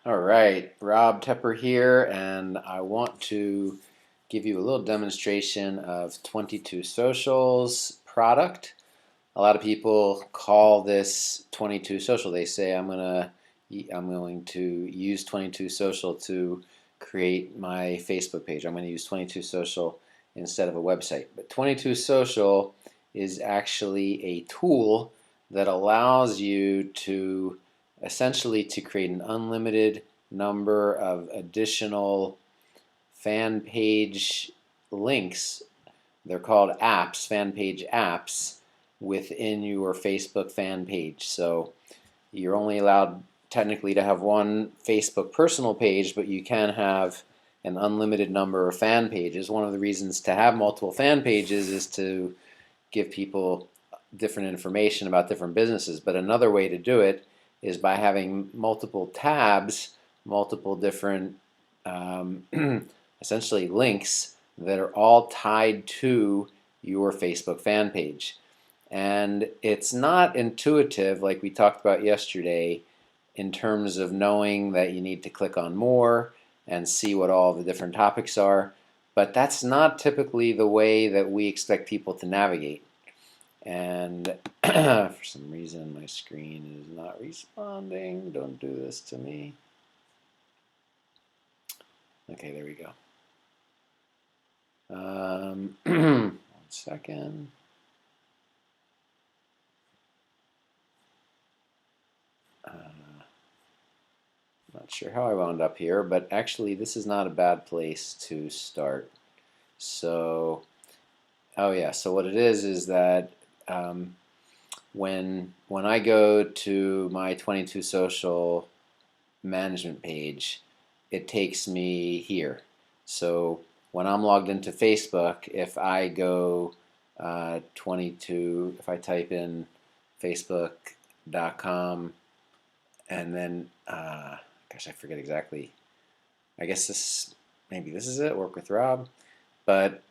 All right, Rob Tepper here, and I want to give you a little demonstration of 22Social's product. A lot of people call this 22Social. They say I'm going to use 22Social to create my Facebook page. I'm going to use 22Social instead of a website. But 22Social is actually a tool that allows you to essentially to create an unlimited number of additional fan page links. They're called apps, fan page apps, within your Facebook fan page. So you're only allowed technically to have one Facebook personal page, but you can have an unlimited number of fan pages. One of the reasons to have multiple fan pages is to give people different information about different businesses. But another way to do it is by having multiple tabs, multiple different um, essentially links that are all tied to your Facebook fan page. And it's not intuitive like we talked about yesterday in terms of knowing that you need to click on more and see what all the different topics are. But that's not typically the way that we expect people to navigate. And for some reason, my screen is not responding. Don't do this to me. Okay, there we go. 1 second. Not sure how I wound up here, but actually, this is not a bad place to start. So, oh yeah. So what it is that when I go to my 22Social management page, it takes me here. So when I'm logged into Facebook, if I go 22, if I type in facebook.com and then, gosh, I forget exactly. I guess maybe this is it, work with Rob. But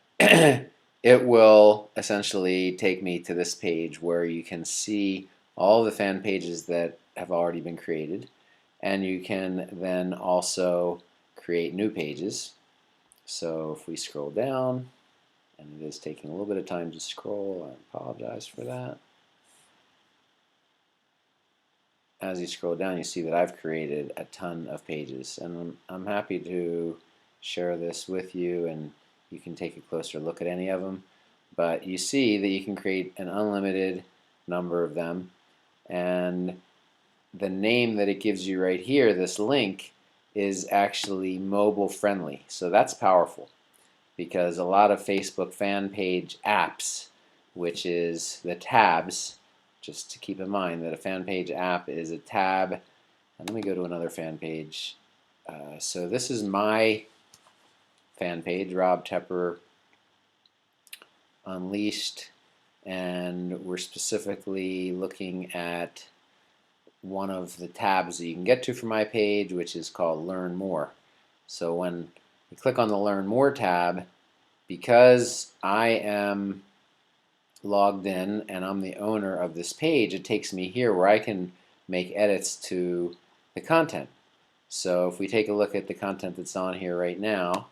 it will essentially take me to this page where you can see all the fan pages that have already been created. And you can then also create new pages. So if we scroll down, and it is taking a little bit of time to scroll, I apologize for that. As you scroll down, you see that I've created a ton of pages, and I'm happy to share this with you, and you can take a closer look at any of them. But you see that you can create an unlimited number of them, and the name that it gives you right here, this link, is actually mobile friendly. So that's powerful because a lot of Facebook fan page apps, which is the tabs, just to keep in mind that a fan page app is a tab. And let me go to another fan page. So this is my fan page, Rob Tepper Unleashed, and we're specifically looking at one of the tabs that you can get to from my page, which is called Learn More. So when you click on the Learn More tab, because I am logged in and I'm the owner of this page, it takes me here where I can make edits to the content. So if we take a look at the content that's on here right now,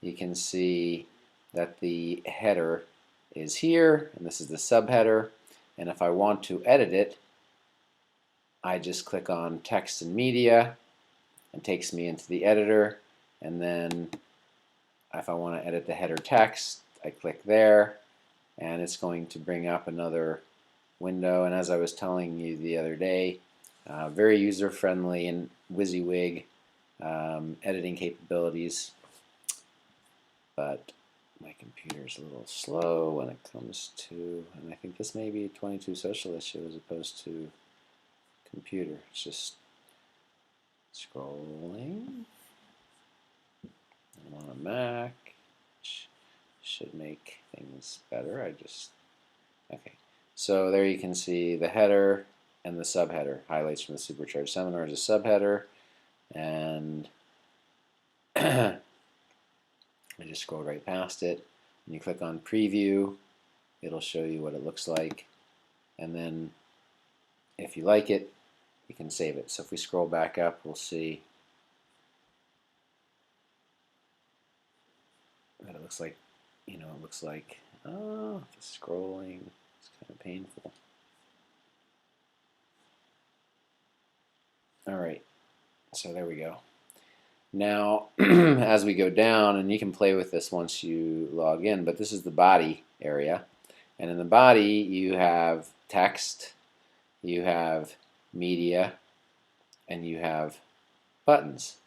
you can see that the header is here, and this is the subheader. And if I want to edit it, I just click on text and media and takes me into the editor. And then if I want to edit the header text, I click there and it's going to bring up another window. And as I was telling you the other day, very user friendly and WYSIWYG editing capabilities. But my computer's a little slow when it comes to, and I think this may be a 22Social issue as opposed to computer. It's just scrolling. I'm on a Mac, which should make things better. Okay. So there you can see the header and the subheader. Highlights from the Supercharged Seminar is a subheader, and I just scroll right past it. And you click on Preview, it'll show you what it looks like. And then if you like it, you can save it. So if we scroll back up, we'll see that it looks like, it looks like, oh, the scrolling is kind of painful. All right, so there we go. Now, as we go down, and you can play with this once you log in, but this is the body area. And in the body, you have text, you have media, and you have buttons.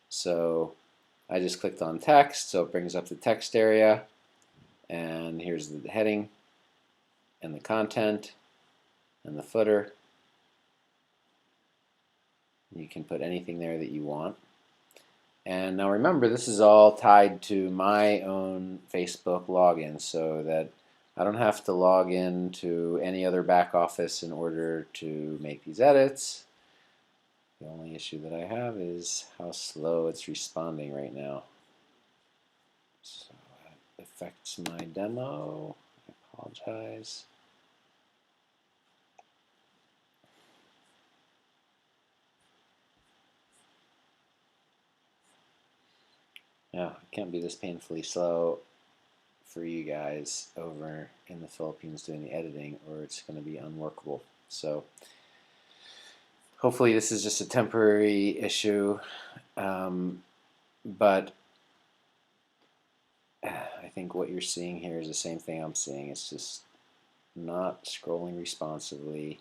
So I just clicked on text, so it brings up the text area. And here's the heading, and the content, and the footer. You can put anything there that you want. And now remember, this is all tied to my own Facebook login, so that I don't have to log in to any other back office in order to make these edits. The only issue that I have is how slow it's responding right now. So that affects my demo. I apologize. Yeah, it can't be this painfully slow for you guys over in the Philippines doing the editing, or it's going to be unworkable. So hopefully this is just a temporary issue, but I think what you're seeing here is the same thing I'm seeing. It's just not scrolling responsively.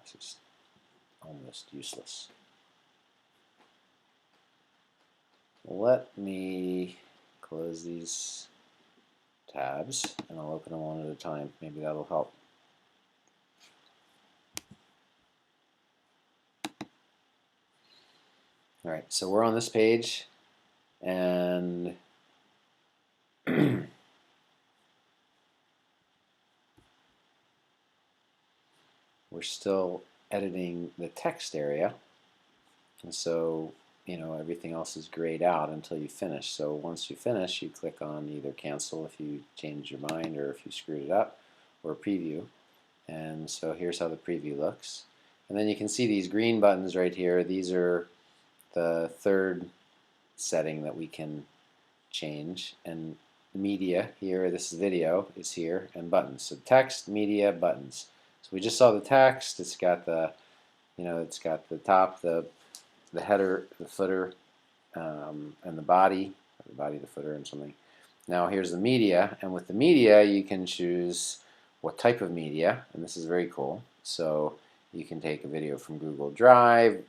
It's just almost useless. Let me close these tabs, and I'll open them one at a time. Maybe that'll help. All right, so we're on this page, and we're still editing the text area, and so everything else is grayed out until you finish. So once you finish, you click on either cancel if you changed your mind or if you screwed it up, or preview. And so here's how the preview looks. And then you can see these green buttons right here. These are the third setting that we can change. And media here, this is video, is here, and buttons. So text, media, buttons. So we just saw the text. It's got the, it's got the top, the header, the footer, and the body, the footer, and something. Now here's the media, and with the media you can choose what type of media, and this is very cool. So you can take a video from Google Drive,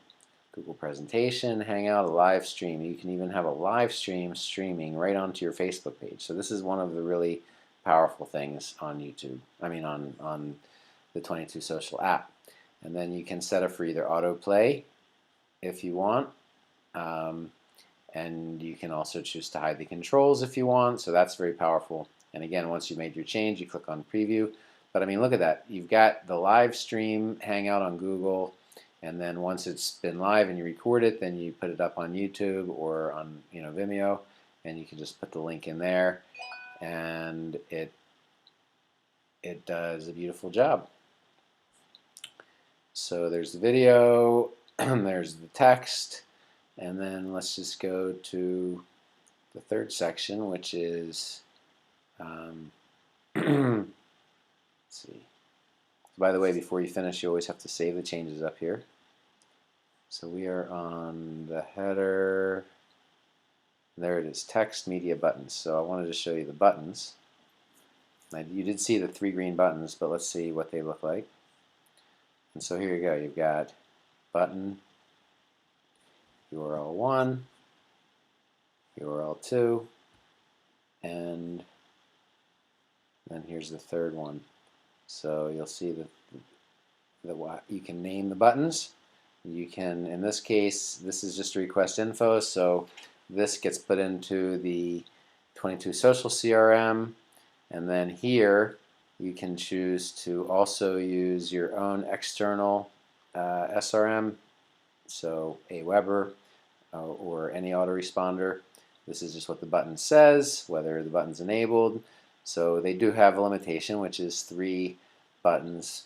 Google Presentation, Hangout, a live stream. You can even have a live stream streaming right onto your Facebook page. So this is one of the really powerful things on YouTube. I mean on the 22Social app. And then you can set it for either autoplay if you want. And you can also choose to hide the controls if you want, so that's very powerful. And again, once you made your change, you click on preview. But I mean, look at that. You've got the live stream Hangout on Google, and then once it's been live and you record it, then you put it up on YouTube or on Vimeo, and you can just put the link in there, and it does a beautiful job. So there's the video, there's the text. And then let's just go to the third section, which is, let's see. By the way, before you finish, you always have to save the changes up here. So we are on the header. There it is, text, media, buttons. So I wanted to show you the buttons. Now, you did see the 3 green buttons, but let's see what they look like. And so here you go. You've got button, URL 1, URL 2, and then here's the third one. So you'll see that you can name the buttons. You can, in this case, this is just a request info, so this gets put into the 22Social CRM, and then here you can choose to also use your own external SRM, so Aweber or any autoresponder. This is just what the button says, whether the button's enabled. So they do have a limitation, which is 3 buttons,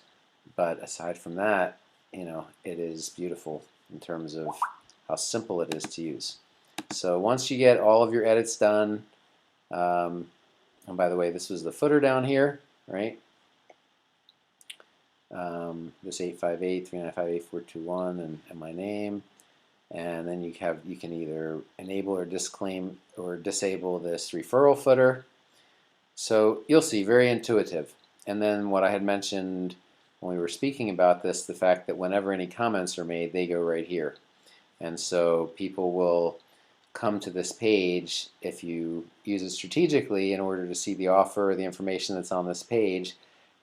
but aside from that, it is beautiful in terms of how simple it is to use. So once you get all of your edits done, and by the way, this was the footer down here, right? This 858-395-8421 and my name. And then you can either enable or disable this referral footer. So you'll see, very intuitive. And then what I had mentioned when we were speaking about this, the fact that whenever any comments are made, they go right here. And so people will come to this page if you use it strategically in order to see the offer or the information that's on this page.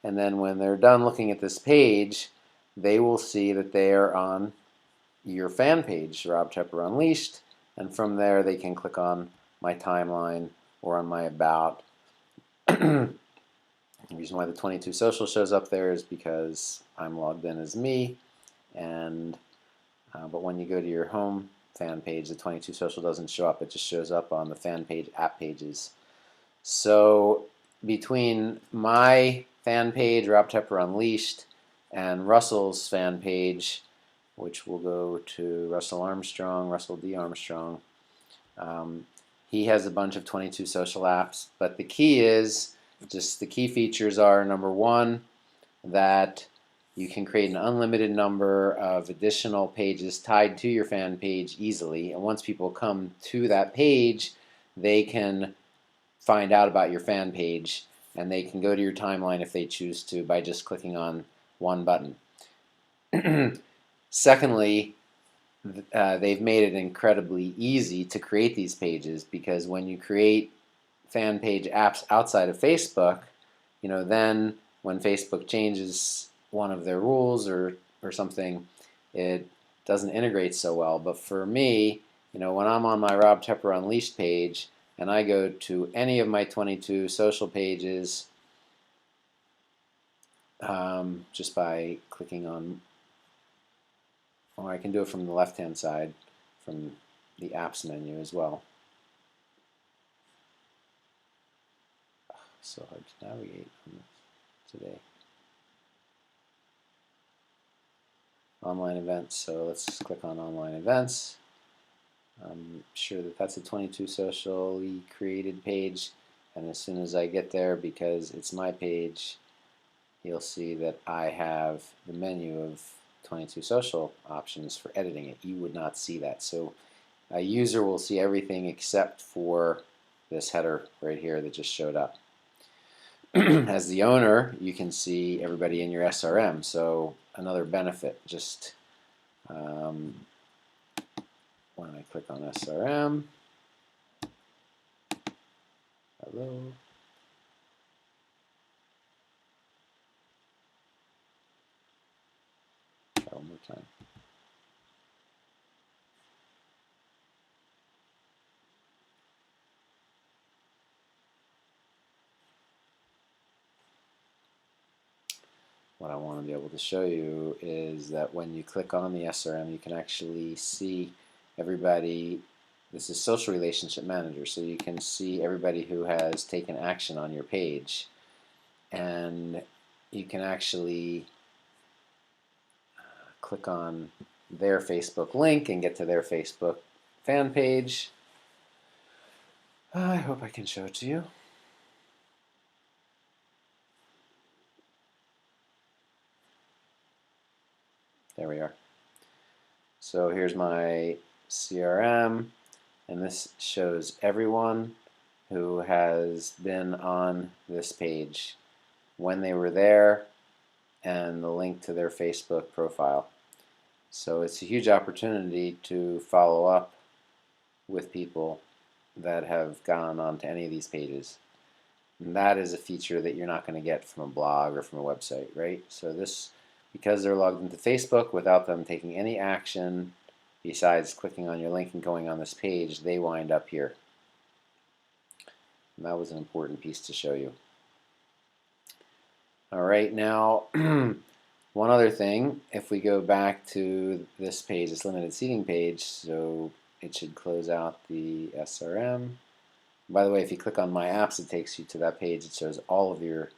And then when they're done looking at this page, they will see that they are on your fan page, Rob Tepper Unleashed, and from there they can click on my timeline or on my about. The reason why the 22Social shows up there is because I'm logged in as me, and but when you go to your home fan page, the 22Social doesn't show up. It just shows up on the fan page app pages. So between my fan page, Rob Tepper Unleashed, and Russell's fan page, which will go to Russell Armstrong, Russell D. Armstrong, he has a bunch of 22Social apps, but the key is, just the key features are, number one, that you can create an unlimited number of additional pages tied to your fan page easily, and once people come to that page, they can find out about your fan page, and they can go to your timeline if they choose to by just clicking on one button. Secondly, they've made it incredibly easy to create these pages, because when you create fan page apps outside of Facebook, then when Facebook changes one of their rules or something, it doesn't integrate so well. But for me, when I'm on my Rob Tepper Unleashed page and I go to any of my 22Social pages, just by clicking on, or I can do it from the left-hand side, from the apps menu as well. So hard to navigate today. Online events, so let's click on online events. I'm sure that that's a 22Social created page, and as soon as I get there, because it's my page, you'll see that I have the menu of 22Social options for editing it. You would not see that. So a user will see everything except for this header right here that just showed up. As the owner, you can see everybody in your SRM. So another benefit, just when I click on SRM, hello. Try one more time. What I want to be able to show you is that when you click on the SRM, you can actually see everybody. This is Social Relationship Manager, so you can see everybody who has taken action on your page, and you can actually click on their Facebook link and get to their Facebook fan page. I hope I can show it to you. There we are. So here's my CRM, and this shows everyone who has been on this page, when they were there, and the link to their Facebook profile. So it's a huge opportunity to follow up with people that have gone on to any of these pages. And that is a feature that you're not going to get from a blog or from a website, right? So this, because they're logged into Facebook without them taking any action besides clicking on your link and going on this page, they wind up here. And that was an important piece to show you. All right, now one other thing, if we go back to this page, this limited seating page, so it should close out the SRM. By the way, if you click on My Apps, it takes you to that page. It shows all of your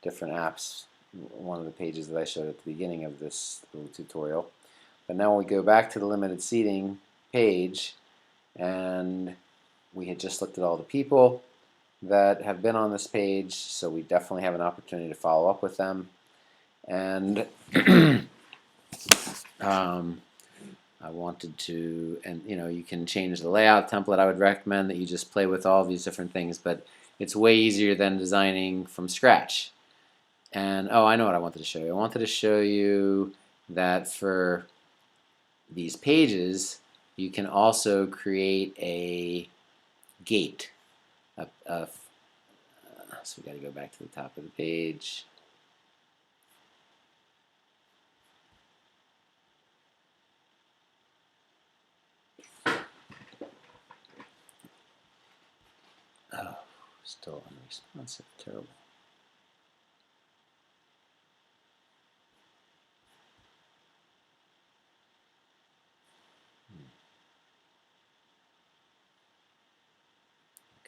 different apps, one of the pages that I showed at the beginning of this little tutorial. But now we go back to the limited seating page, and we had just looked at all the people that have been on this page, so we definitely have an opportunity to follow up with them. And I wanted to, and you can change the layout template. I would recommend that you just play with all these different things, but it's way easier than designing from scratch. And oh, I know what I wanted to show you. I wanted to show you that for these pages, you can also create a gate. So we got to go back to the top of the page. Oh, still unresponsive. Terrible.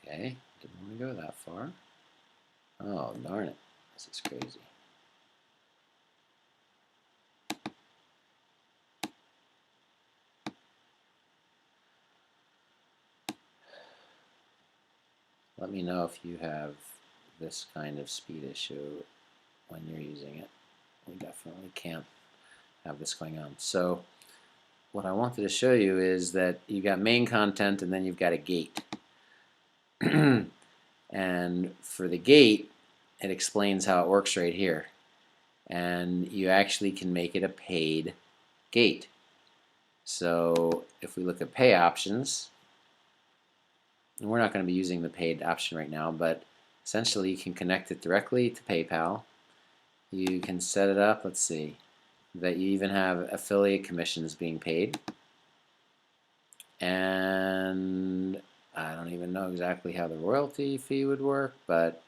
Okay, didn't want to go that far. Oh, darn it. This is crazy. Let me know if you have this kind of speed issue when you're using it. We definitely can't have this going on. So what I wanted to show you is that you've got main content and then you've got a gate. And for the gate, it explains how it works right here. And you actually can make it a paid gate. So if we look at pay options, and we're not going to be using the paid option right now, but essentially you can connect it directly to PayPal. You can set it up, let's see, that you even have affiliate commissions being paid. And I don't even know exactly how the royalty fee would work, but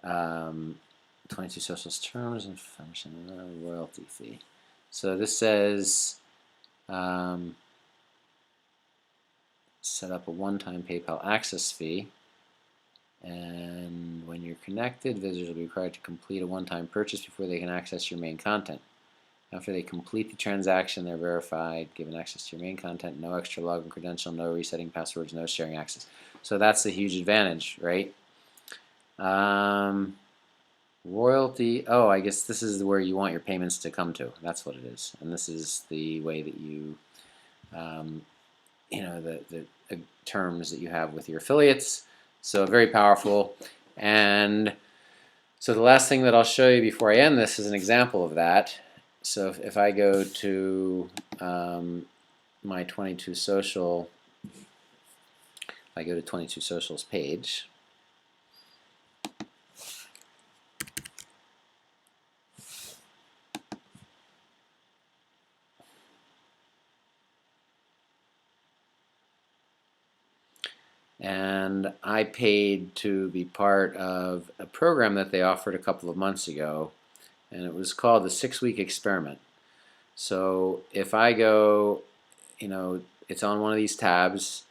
22Social's terms and function royalty fee. So this says set up a one-time PayPal access fee, and when you're connected, visitors will be required to complete a one-time purchase before they can access your main content. After they complete the transaction, they're verified, given access to your main content, no extra login credential, no resetting passwords, no sharing access. So that's a huge advantage, right? Royalty, oh, I guess this is where you want your payments to come to. That's what it is. And this is the way that you, the terms that you have with your affiliates. So very powerful. And so the last thing that I'll show you before I end this is an example of that. So if I go to my 22Social, I go to 22Social's page. And I paid to be part of a program that they offered a couple of months ago, and it was called the 6-week experiment. So if I go, it's on one of these tabs,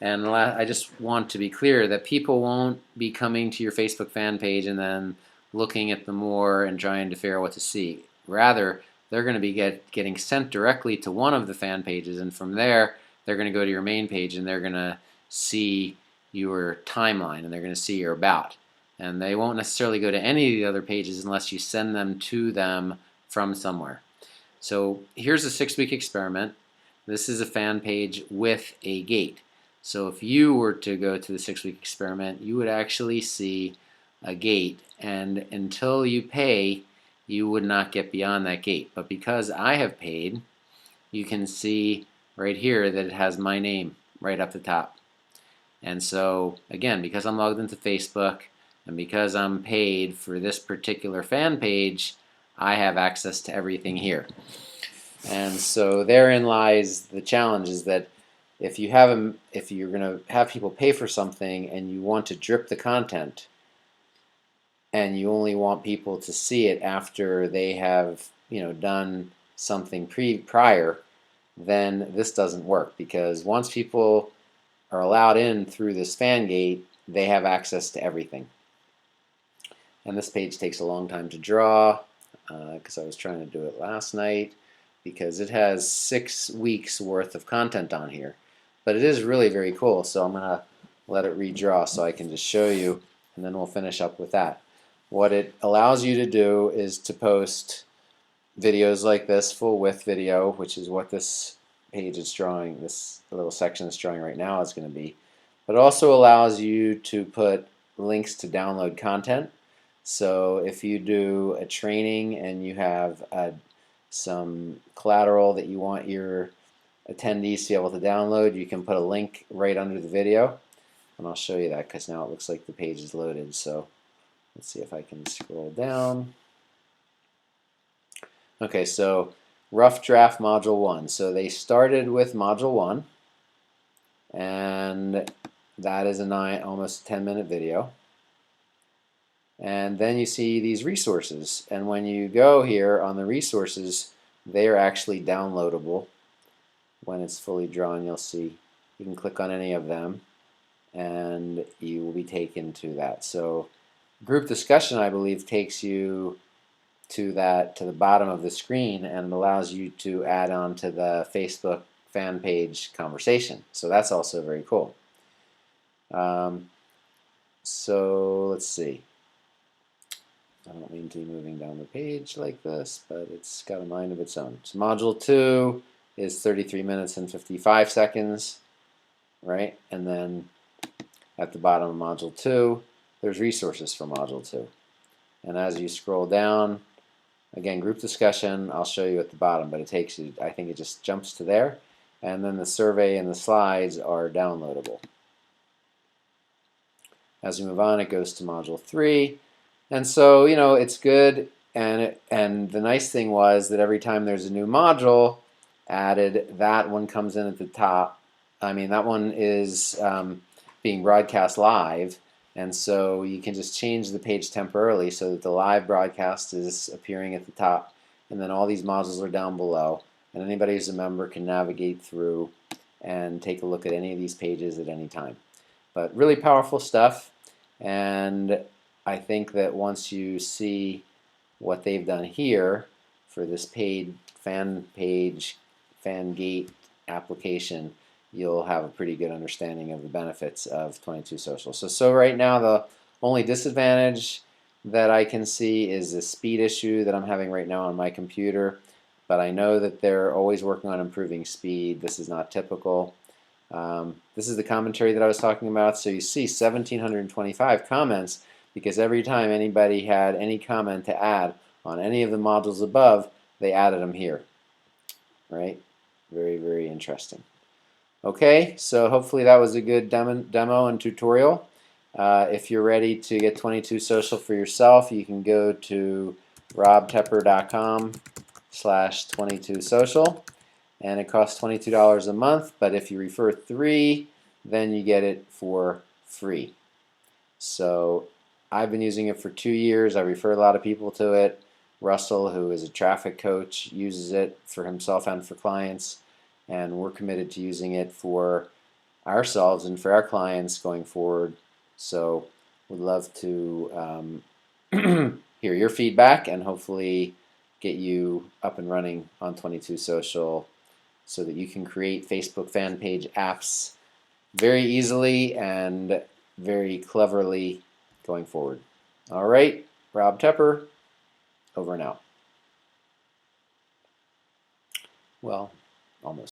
and I just want to be clear that people won't be coming to your Facebook fan page and then looking at the more and trying to figure out what to see. Rather, they're going to be getting sent directly to one of the fan pages, and from there, they're going to go to your main page and they're going to see your timeline and they're going to see your about. And they won't necessarily go to any of the other pages unless you send them to them from somewhere. So here's a 6-week experiment. This is a fan page with a gate. So if you were to go to the 6-week experiment, you would actually see a gate, and until you pay, you would not get beyond that gate. But because I have paid, you can see right here that it has my name right up the top. And so again, because I'm logged into Facebook and because I'm paid for this particular fan page, I have access to everything here. And so therein lies the challenge, is that if you're going to have people pay for something and you want to drip the content and you only want people to see it after they have done something prior, then this doesn't work, because once people are allowed in through this fan gate, they have access to everything. And this page takes a long time to draw because I was trying to do it last night because it has 6 weeks worth of content on here. But it is really very cool, so I'm going to let it redraw so I can just show you, and then we'll finish up with that. What it allows you to do is to post videos like this, full width video, which is what this page is drawing, this little section it's drawing right now is going to be. But it also allows you to put links to download content. So if you do a training and you have some collateral that you want your attendees to be able to download, you can put a link right under the video. And I'll show you that because now it looks like the page is loaded. So let's see if I can scroll down. Okay, so rough draft module 1. So they started with module 1, and that is almost 10-minute video. And then you see these resources, and when you go here on the resources, they are actually downloadable. When it's fully drawn, you'll see you can click on any of them and you will be taken to that. So group discussion, I believe, takes you to the bottom of the screen and allows you to add on to the Facebook fan page conversation. So that's also very cool. So let's see. I don't mean to be moving down the page like this, but it's got a mind of its own. So module 2 is 33 minutes and 55 seconds, right? And then at the bottom of module 2, there's resources for module 2. And as you scroll down, again, group discussion, I'll show you at the bottom, but it takes you, I think it just jumps to there. And then the survey and the slides are downloadable. As we move on, it goes to module 3. And so, you know, it's good. And the nice thing was that every time there's a new module added, that one comes in at the top. I mean, that one is being broadcast live. And so you can just change the page temporarily so that the live broadcast is appearing at the top. And then all these modules are down below. And anybody who's a member can navigate through and take a look at any of these pages at any time. But really powerful stuff. And I think that once you see what they've done here for this paid fan page, fan gate application, you'll have a pretty good understanding of the benefits of 22Social. So right now the only disadvantage that I can see is the speed issue that I'm having right now on my computer, but I know that they're always working on improving speed. This is not typical. This is the commentary that I was talking about. So you see 1,725 comments because every time anybody had any comment to add on any of the modules above, they added them here. Right? Very, very interesting. Okay, so hopefully that was a good demo and tutorial. If you're ready to get 22Social for yourself, you can go to robtepper.com/22social, and it costs $22 a month, but if you refer 3, then you get it for free. So I've been using it for 2 years. I refer a lot of people to it. Russell, who is a traffic coach, uses it for himself and for clients, and we're committed to using it for ourselves and for our clients going forward. So we'd love to hear your feedback and hopefully get you up and running on 22Social so that you can create Facebook fan page apps very easily and very cleverly going forward. All right, Rob Tepper, over and out. Well, almost.